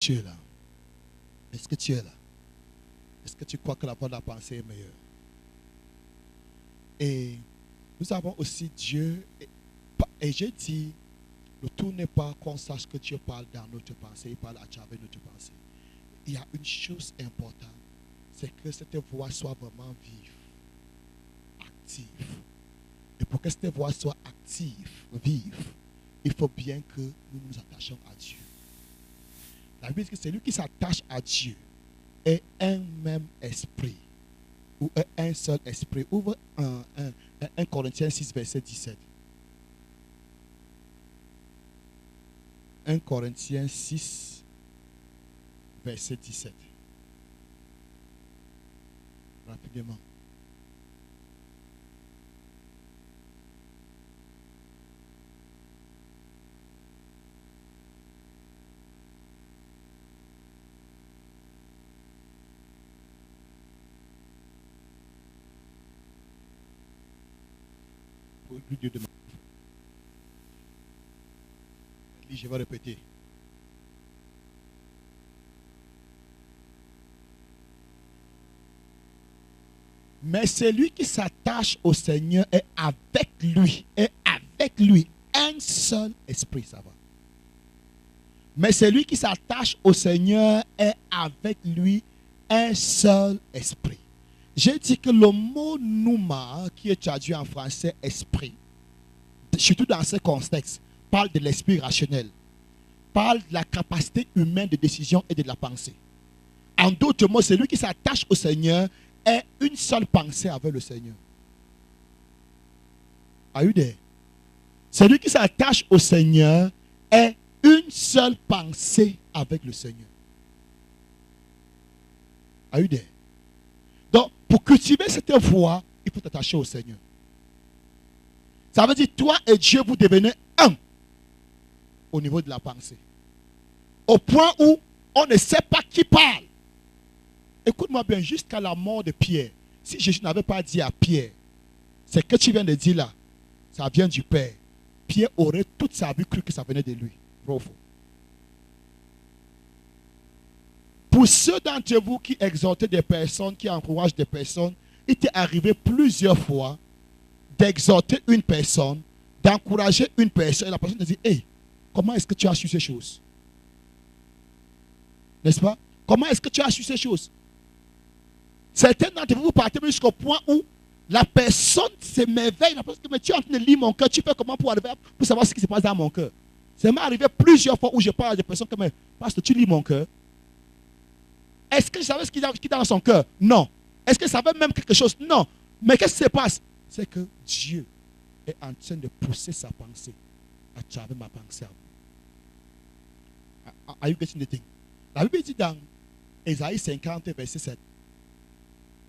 Tu es là? Est-ce que tu es là? Est-ce que tu crois que la voie de la pensée est meilleure? Et nous avons aussi Dieu. Et j'ai dit, le tout n'est pas qu'on sache que Dieu parle dans notre pensée, il parle à travers notre pensée. Il y a une chose importante, c'est que cette voix soit vraiment vive, active. Et pour que cette voix soit active, vive, il faut bien que nous nous attachions à Dieu. La Bible dit que celui qui s'attache à Dieu est un même esprit, ou un seul esprit. Ouvre 1 Corinthiens 6, verset 17. 1 Corinthiens 6, verset 17. Rapidement. Pour lui Dieu demande. Je vais répéter. Mais celui qui s'attache au Seigneur est avec lui un seul esprit, ça va. Mais celui qui s'attache au Seigneur est avec lui un seul esprit. J'ai dit que le mot nouma, qui est traduit en français esprit, surtout dans ce contexte, parle de l'esprit rationnel, parle de la capacité humaine de décision et de la pensée. En d'autres mots, celui qui s'attache au Seigneur est une seule pensée avec le Seigneur. Are you there? Celui qui s'attache au Seigneur est une seule pensée avec le Seigneur. Are you there? Donc, pour cultiver cette voie, il faut t'attacher au Seigneur. Ça veut dire, toi et Dieu, vous devenez un au niveau de la pensée. Au point où on ne sait pas qui parle. Écoute-moi bien, jusqu'à la mort de Pierre, si Jésus n'avait pas dit à Pierre, c'est que tu viens de dire là, ça vient du Père, Pierre aurait toute sa vie cru que ça venait de lui. Profond. Pour ceux d'entre vous qui exhortaient des personnes, qui encouragent des personnes, il t'est arrivé plusieurs fois d'exhorter une personne, d'encourager une personne, et la personne te dit, hey, comment est-ce que tu as su ces choses? N'est-ce pas? Comment est-ce que tu as su ces choses? Certains d'entre vous, vous partez jusqu'au point où la personne s'émerveille. La personne dit, mais tu es en train de lire mon cœur, tu fais comment pour savoir ce qui se passe dans mon cœur? Ça m'est arrivé plusieurs fois où je parle à des personnes comme, parce que tu lis mon cœur. Est-ce que je savais ce qui est dans son cœur? Non. Est-ce que je savais même quelque chose? Non. Mais qu'est-ce qui se passe? C'est que Dieu est en train de pousser sa pensée à travers ma pensée. Are you getting the thing? La Bible dit dans Ésaïe 50, verset 7.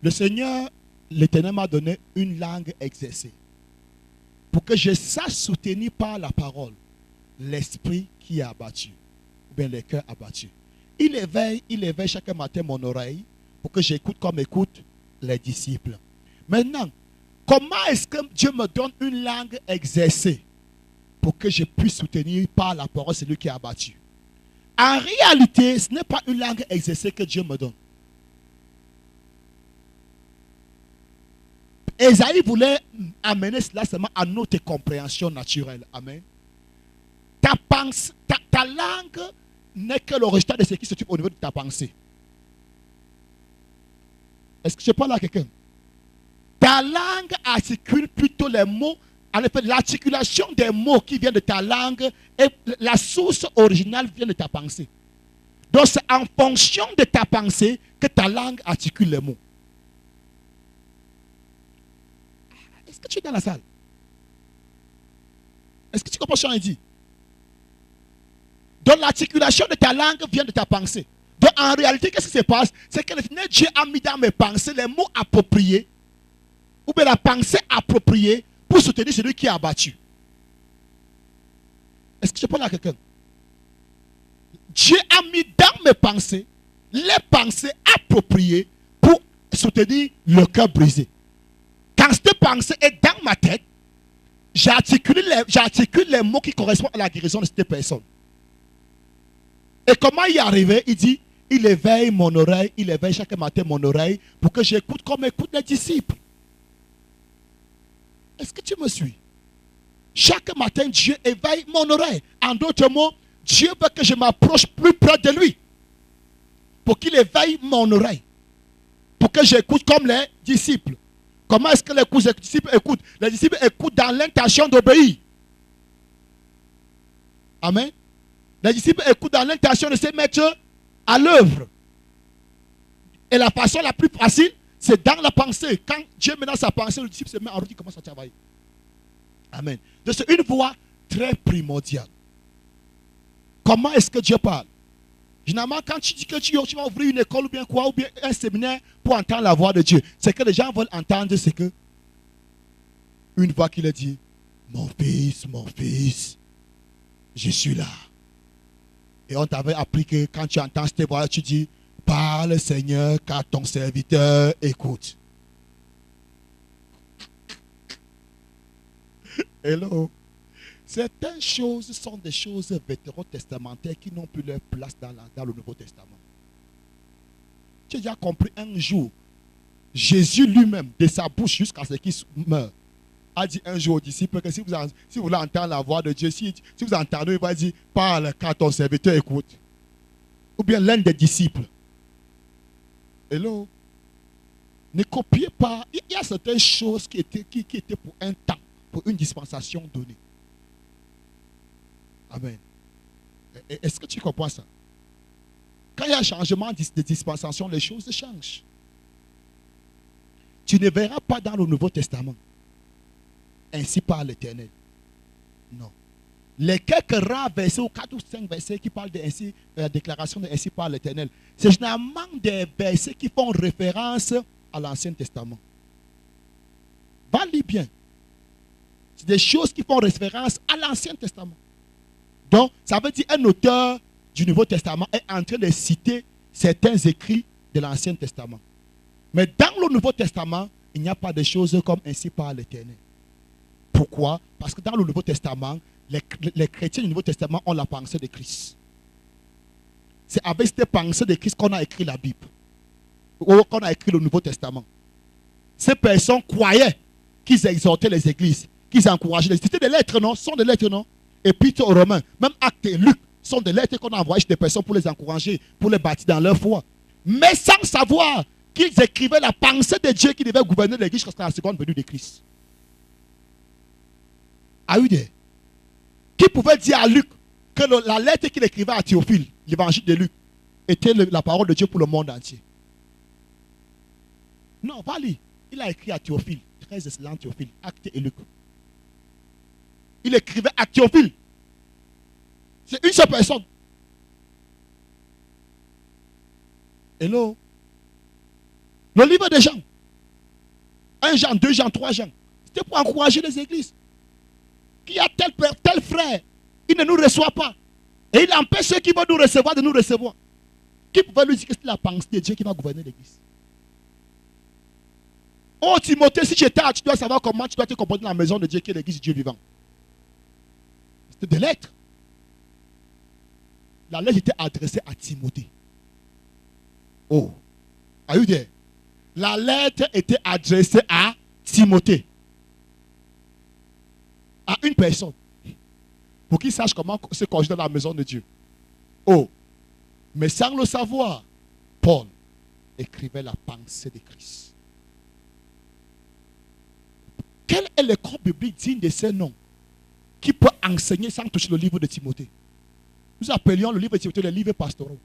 Le Seigneur, l'Éternel m'a donné une langue exercée pour que je sache soutenir par la parole l'esprit qui est abattu, ou bien le cœur abattu. Il éveille chaque matin mon oreille pour que j'écoute comme écoutent les disciples. Maintenant, comment est-ce que Dieu me donne une langue exercée pour que je puisse soutenir par la parole celui qui est abattu? En réalité, ce n'est pas une langue exercée que Dieu me donne. Ésaïe voulait amener cela seulement à notre compréhension naturelle. Amen. Ta langue n'est que le résultat de ce qui se trouve au niveau de ta pensée. Est-ce que je parle à quelqu'un? Ta langue articule plutôt les mots. En effet, l'articulation des mots qui viennent de ta langue, et la source originale vient de ta pensée. Donc, c'est en fonction de ta pensée que ta langue articule les mots. Est-ce que tu es dans la salle? Est-ce que tu comprends ce que je dis? Donc, l'articulation de ta langue vient de ta pensée. Donc, en réalité, qu'est-ce qui se passe? C'est que Dieu a mis dans mes pensées les mots appropriés, ou bien la pensée appropriée, pour soutenir celui qui est abattu. Est-ce que je parle à quelqu'un? Dieu a mis dans mes pensées les pensées appropriées pour soutenir le cœur brisé. Quand cette pensée est dans ma tête, j'articule les mots qui correspondent à la guérison de cette personne. Et comment y arriver? Il dit, il éveille mon oreille, il éveille chaque matin mon oreille pour que j'écoute comme écoutent les disciples. Est-ce que tu me suis? Chaque matin, Dieu éveille mon oreille. En d'autres mots, Dieu veut que je m'approche plus près de lui. Pour qu'il éveille mon oreille. Pour que j'écoute comme les disciples. Comment est-ce que les disciples écoutent? Les disciples écoutent dans l'intention d'obéir. Amen. Les disciples écoutent dans l'intention de se mettre à l'œuvre. Et la façon la plus facile, c'est dans la pensée. Quand Dieu met dans sa pensée, le disciple se met en route, il commence à travailler. Amen. Donc c'est une voie très primordiale. Comment est-ce que Dieu parle? Généralement, quand tu dis que tu vas ouvrir une école ou bien quoi, ou bien un séminaire pour entendre la voix de Dieu, c'est que les gens veulent entendre, c'est que une voix qui leur dit, mon fils, je suis là. Et on t'avait appris que quand tu entends cette voix, tu dis, parle Seigneur, car ton serviteur écoute. Hello. Certaines choses sont des choses vétérotestamentaires qui n'ont plus leur place dans le Nouveau Testament. Tu as déjà compris un jour, Jésus lui-même, de sa bouche jusqu'à ce qu'il meure, a dit un jour aux disciples que si vous voulez entendre la voix de Dieu, si vous entendez, il va dire, parle car ton serviteur écoute. Ou bien l'un des disciples. Hello. Ne copiez pas. Il y a certaines choses qui étaient pour un temps, pour une dispensation donnée. Amen. Est-ce que tu comprends ça? Quand il y a un changement de dispensation, les choses changent. Tu ne verras pas dans le Nouveau Testament. Ainsi par l'Éternel. Non. Les quelques rares versets, ou 4 ou 5 versets qui parlent de la déclaration de ainsi par l'Éternel, c'est généralement des versets qui font référence à l'Ancien Testament. Va lire bien. C'est des choses qui font référence à l'Ancien Testament. Donc, ça veut dire un auteur du Nouveau Testament est en train de citer certains écrits de l'Ancien Testament. Mais dans le Nouveau Testament, il n'y a pas de choses comme ainsi par l'Éternel. Pourquoi? Parce que dans le Nouveau Testament, les chrétiens du Nouveau Testament ont la pensée de Christ. C'est avec cette pensée de Christ qu'on a écrit la Bible. Ou qu'on a écrit le Nouveau Testament. Ces personnes croyaient qu'ils exhortaient les églises, qu'ils encourageaient les églises. C'était des lettres, non? Ce sont des lettres, non? Épîtres aux Romains, même Actes et Luc, sont des lettres qu'on a envoyées chez des personnes pour les encourager, pour les bâtir dans leur foi. Mais sans savoir qu'ils écrivaient la pensée de Dieu qui devait gouverner l'église jusqu'à la seconde venue de Christ. Qui pouvait dire à Luc que la lettre qu'il écrivait à Théophile, l'évangile de Luc, était la parole de Dieu pour le monde entier? Non, va lire. Il a écrit à Théophile, très excellent Théophile, Actes et Luc. Il écrivait à Théophile. C'est une seule personne. Hello. Le livre de Jean. 1 Jean, 2 Jean, 3 Jean. C'était pour encourager les églises. Qu'il y a tel père, tel frère, il ne nous reçoit pas. Et il empêche ceux qui vont nous recevoir de nous recevoir. Qui pouvait lui dire que c'est la pensée de Dieu qui va gouverner l'église? Oh Timothée, si tu étais là, tu dois savoir comment tu dois te comporter dans la maison de Dieu qui est l'église de Dieu vivant. C'était des lettres. La lettre était adressée à Timothée. Oh. Are you there? La lettre était adressée à Timothée. À une personne. Pour qu'il sache comment se conduire dans la maison de Dieu. Oh. Mais sans le savoir, Paul écrivait la pensée de Christ. Quel est le corps biblique digne de ces noms qui peut enseigner sans toucher le livre de Timothée? Nous appelions le livre de Timothée le livre pastoral.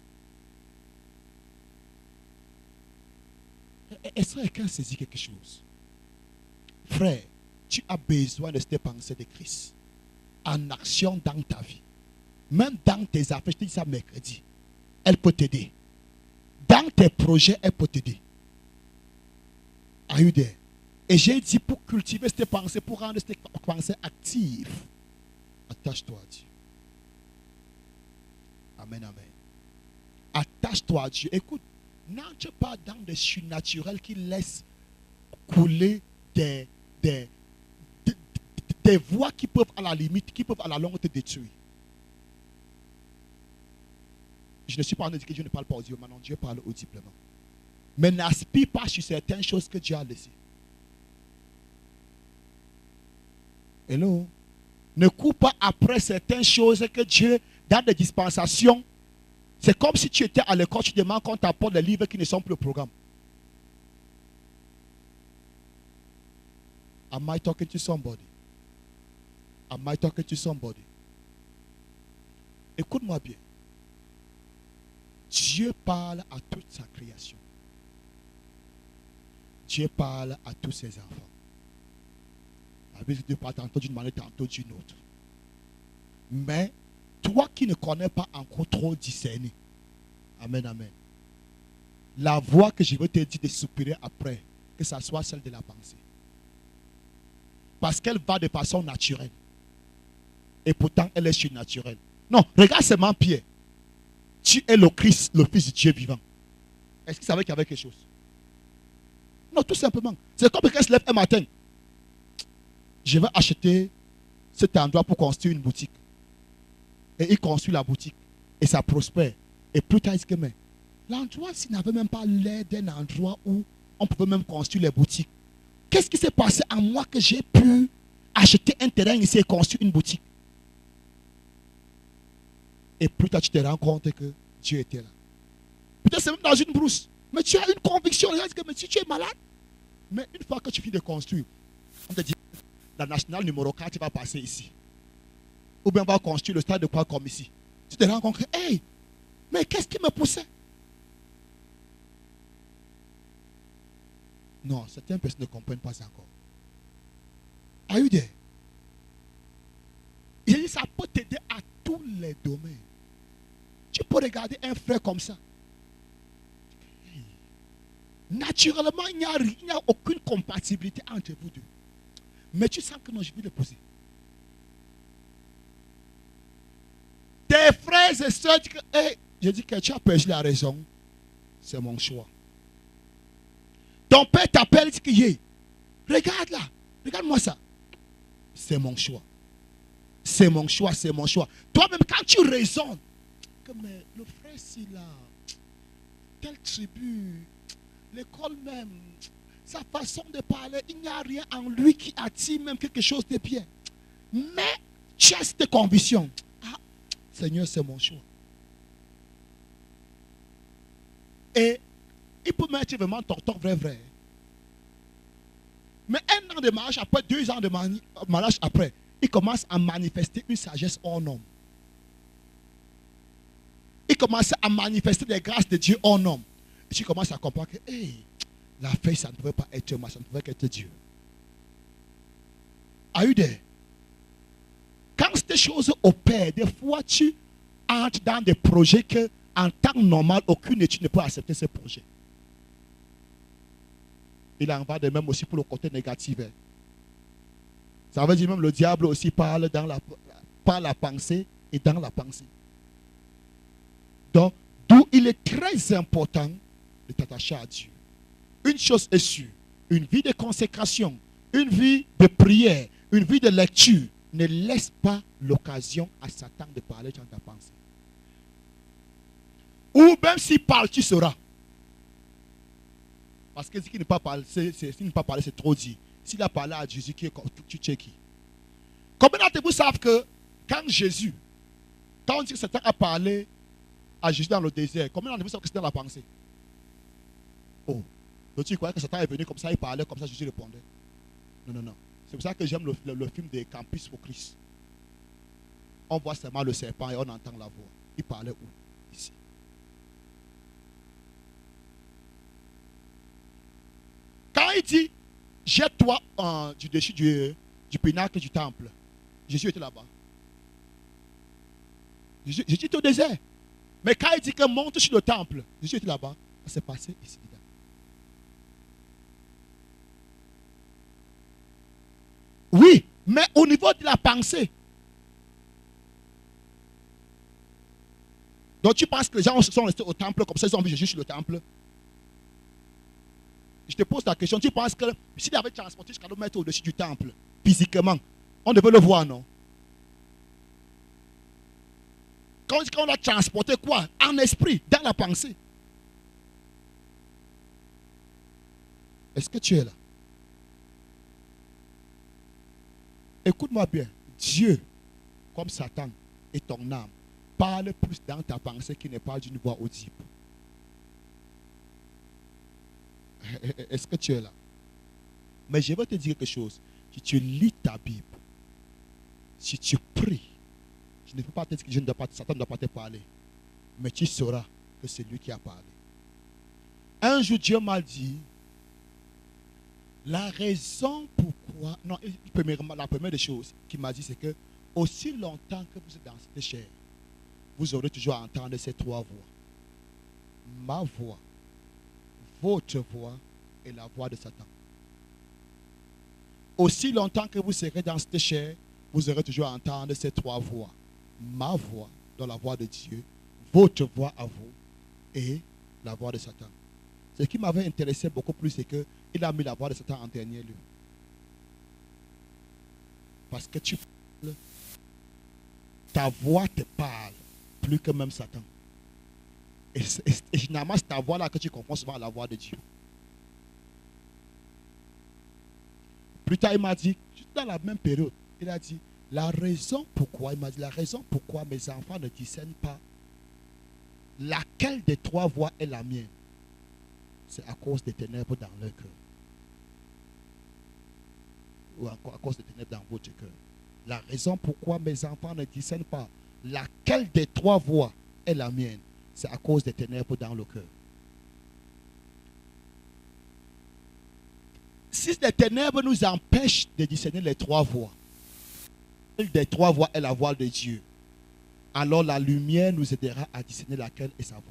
Est-ce que quelqu'un saisit quelque chose? Frère, tu as besoin de cette pensée de Christ en action dans ta vie. Même dans tes affaires, je te dis ça mercredi, elle peut t'aider. Dans tes projets, elle peut t'aider. Are you there? Et j'ai dit pour cultiver cette pensée, pour rendre cette pensée active, attache-toi à Dieu. Amen, amen. Attache-toi à Dieu. Écoute, n'entre pas dans des surnaturels qui laissent couler des voies qui peuvent à la limite, qui peuvent à la longue te détruire. Je ne suis pas en train de dire que Dieu ne parle pas audiblement. Non, Dieu parle audiblement. Mais n'aspire pas sur certaines choses que Dieu a laissées. Hello. Ne cours pas après certaines choses que Dieu, dans des dispensations, c'est comme si tu étais à l'école, tu demandes qu'on t'apporte des livres qui ne sont plus au programme. Am I talking to somebody? Am I talking to somebody? Écoute-moi bien. Dieu parle à toute sa création. Dieu parle à tous ses enfants. La Bible dit pas tantôt d'une manière, tantôt d'une autre. Mais toi qui ne connais pas encore trop discerner, amen, amen. La voix que je veux te dire de soupirer après, que ça soit celle de la pensée. Parce qu'elle va de façon naturelle. Et pourtant, elle est surnaturelle. Non, regarde seulement Pierre. Tu es le Christ, le Fils de Dieu vivant. Est-ce qu'il savait qu'il y avait quelque chose? Non, tout simplement. C'est comme quelqu'un se lève un matin. Je vais acheter cet endroit pour construire une boutique. Et il construit la boutique. Et ça prospère. Et plus tard, il dit que mais l'endroit, s'il n'avait même pas l'air d'un endroit où on pouvait même construire les boutiques. Qu'est-ce qui s'est passé en moi que j'ai pu acheter un terrain ici et construire une boutique? Et plus tard, tu te rends compte que Dieu était là. Peut-être c'est même dans une brousse. Mais tu as une conviction. Mais si tu es malade, mais une fois que tu finis de construire, on te dit, la nationale numéro 4 va passer ici. Ou bien on va construire le stade de quoi comme ici. Tu te rends compte que, hey, mais qu'est-ce qui me poussait? Non, certaines personnes ne comprennent pas encore. Are you there? Il dit, ça peut t'aider à tous les domaines. Tu peux regarder un frère comme ça. Naturellement, il n'y a aucune compatibilité entre vous deux. Mais tu sens que non, je vais l'épouser. Tes frères et soeurs disent que, hey, je dis que tu as perdu la raison. C'est mon choix. Ton père t'appelle et dit que, hey, regarde là, regarde-moi ça. C'est mon choix. C'est mon choix, c'est mon choix. Toi-même, quand tu raisonnes, comme le frère, c'est là, telle tribu, l'école même, sa façon de parler, il n'y a rien en lui qui attire même quelque chose de bien. Mais tu as cette conviction. Ah, Seigneur, c'est mon choix. Et il peut mettre vraiment tortort vrai. Mais un an de mariage après, 2 ans de mariage après, il commence à manifester une sagesse en homme. Il commence à manifester les grâces de Dieu en homme. Et tu commences à comprendre que, hey, la fête, ça ne pouvait pas être moi, ça ne pouvait qu'être Dieu. Are you there? Quand ces choses opèrent, des fois tu entres dans des projets que, en temps normal, aucune étude ne peut accepter ces projets. Il en va de même aussi pour le côté négatif. Ça veut dire même le diable aussi parle par la pensée et dans la pensée. Donc, d'où il est très important de t'attacher à Dieu. Une chose est sûre, une vie de consécration, une vie de prière, une vie de lecture ne laisse pas l'occasion à Satan de parler dans ta pensée. Ou même s'il parle, tu seras. Parce que s'il ne pas parler, c'est trop dit. S'il a parlé à Jésus, tu sais qui? Combien d'entre vous savent que quand on dit que Satan a parlé à Jésus dans le désert, combien d'entre vous savent que c'était dans la pensée? Oh, donc tu croyais que Satan est venu comme ça, il parlait comme ça, Jésus répondait. Non. C'est pour ça que j'aime le film de Campus pour Christ. On voit seulement le serpent et on entend la voix. Il parlait où? Ici. Quand il dit, jette-toi du dessus du pinacle du temple, Jésus était là-bas. Jésus était au désert. Mais quand il dit que monte sur le temple, Jésus était là-bas. Ça s'est passé ici. Oui, mais au niveau de la pensée. Donc tu penses que les gens sont restés au temple comme ça, ils ont vu Jésus sur le temple? Je te pose la question, tu penses que s'il avait transporté jusqu'à le mettre au-dessus du temple, physiquement, on devait le voir, non? quand on a transporté quoi? En esprit, dans la pensée. Est-ce que tu es là? Écoute-moi bien. Dieu, comme Satan et ton âme, parle plus dans ta pensée qui n'est pas d'une voix audible. Est-ce que tu es là? Mais je vais te dire quelque chose. Si tu lis ta Bible, si tu pries, je ne peux pas te dire que Satan ne doit pas te parler. Mais tu sauras que c'est lui qui a parlé. Un jour, Dieu m'a dit, la raison pourquoi... Non, la première des choses qu'il m'a dit, c'est que aussi longtemps que vous êtes dans cette chair, vous aurez toujours à entendre ces trois voix. Ma voix, votre voix et la voix de Satan. Aussi longtemps que vous serez dans cette chair, vous aurez toujours à entendre ces trois voix. Ma voix, dans la voix de Dieu, votre voix à vous et la voix de Satan. Ce qui m'avait intéressé beaucoup plus, c'est qu'il a mis la voix de Satan en dernier lieu. Parce que tu parles, ta voix te parle plus que même Satan. Et généralement, c'est ta voix là que tu confonds souvent à la voix de Dieu. Plus tard, il m'a dit, dans la même période, il a dit, la raison pourquoi mes enfants ne discernent pas laquelle des trois voix est la mienne, c'est à cause des ténèbres dans leur cœur. Ou encore à cause des ténèbres dans votre cœur. La raison pourquoi mes enfants ne discernent pas laquelle des trois voix est la mienne, c'est à cause des ténèbres dans le cœur. Si les ténèbres nous empêchent de discerner les trois voix, laquelle des trois voix est la voix de Dieu, alors la lumière nous aidera à discerner laquelle est sa voix.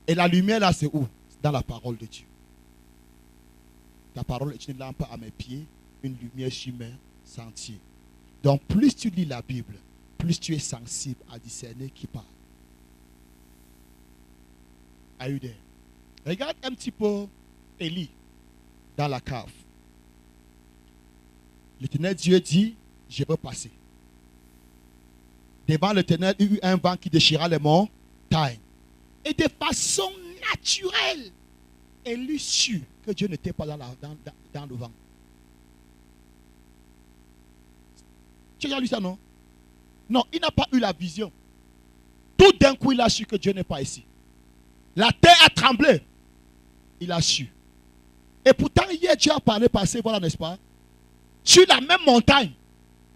Et la lumière là, c'est où? Dans la parole de Dieu. Ta parole est une lampe à mes pieds, une lumière sur mes sentiers. Donc plus tu lis la Bible, plus tu es sensible à discerner qui parle. Are you there? Regarde un petit peu Élie dans la cave. L'Éternel Dieu dit, je veux passer. Devant l'Éternel, il y eut un vent qui déchira les montagnes. Et de façon naturelle, Élie sut que Dieu n'était pas dans le vent. Tu as déjà lu ça, non? Non, il n'a pas eu la vision. Tout d'un coup, il a su que Dieu n'est pas ici. La terre a tremblé. Il a su. Et pourtant, hier, Dieu a parlé par ces voix, n'est-ce pas? Sur la même montagne.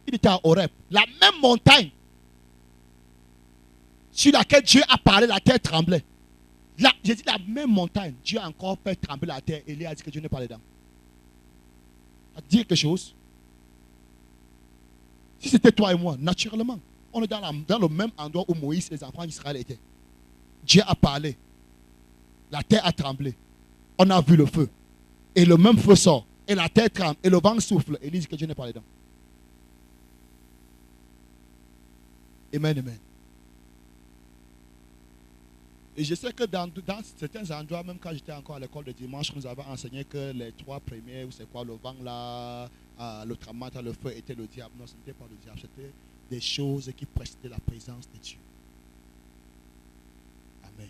Il était à Horeb. La même montagne sur laquelle Dieu a parlé, la terre tremblait. Là, j'ai dit la même montagne, Dieu a encore fait trembler la terre. Et il a dit que Dieu n'est pas dedans. À dire quelque chose. Si c'était toi et moi, naturellement, on est dans le même endroit où Moïse et les enfants d'Israël étaient. Dieu a parlé. La terre a tremblé. On a vu le feu. Et le même feu sort. Et la terre tremble. Et le vent souffle. Et il dit que Dieu n'est pas dedans. Amen, amen. Et je sais que dans certains endroits, même quand j'étais encore à l'école de dimanche, nous avons enseigné que les trois premiers, c'est quoi, le vent là, le tremblement, le feu était le diable. Non, ce n'était pas le diable, c'était des choses qui précédaient la présence de Dieu. Amen.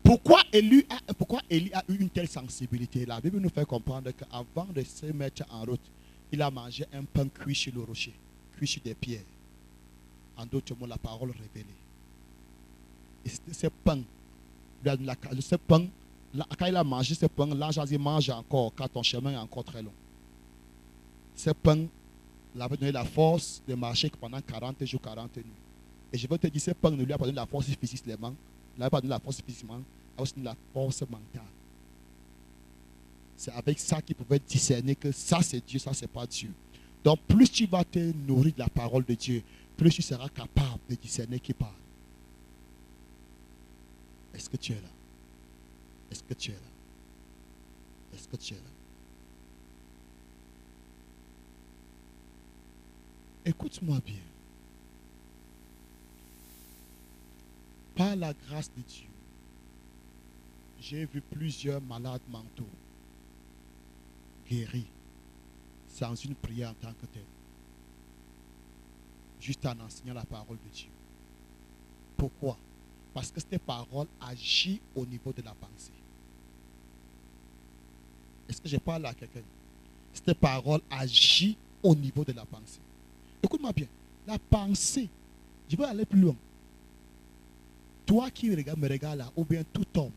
Pourquoi Élie a eu une telle sensibilité? La Bible nous fait comprendre qu'avant de se mettre en route, il a mangé un pain cuit sur le rocher, cuit sur des pierres. En d'autres mots, la parole révélée. Et ce pain, quand il a mangé ce pain, l'ange a dit mange encore, car ton chemin est encore très long. Ce pain l'avait donné la force de marcher pendant 40 jours, 40 nuits. Et je veux te dire, ce pain ne lui a pas donné la force physiquement, il n'a pas donné la force physiquement, il a aussi donné la force mentale. C'est avec ça qu'il pouvait discerner que ça c'est Dieu, ça c'est pas Dieu. Donc plus tu vas te nourrir de la parole de Dieu, plus tu seras capable de discerner qui parle. Est-ce que tu es là? Est-ce que tu es là? Est-ce que tu es là? Écoute-moi bien. Par la grâce de Dieu, j'ai vu plusieurs malades mentaux guéris sans une prière en tant que telle. juste en enseignant la parole de Dieu. Pourquoi? Parce que cette parole agit au niveau de la pensée. Est-ce que je parle à quelqu'un? Cette parole agit au niveau de la pensée. Écoute-moi bien. La pensée, je vais aller plus loin. Toi qui me regardes là, ou bien tout homme,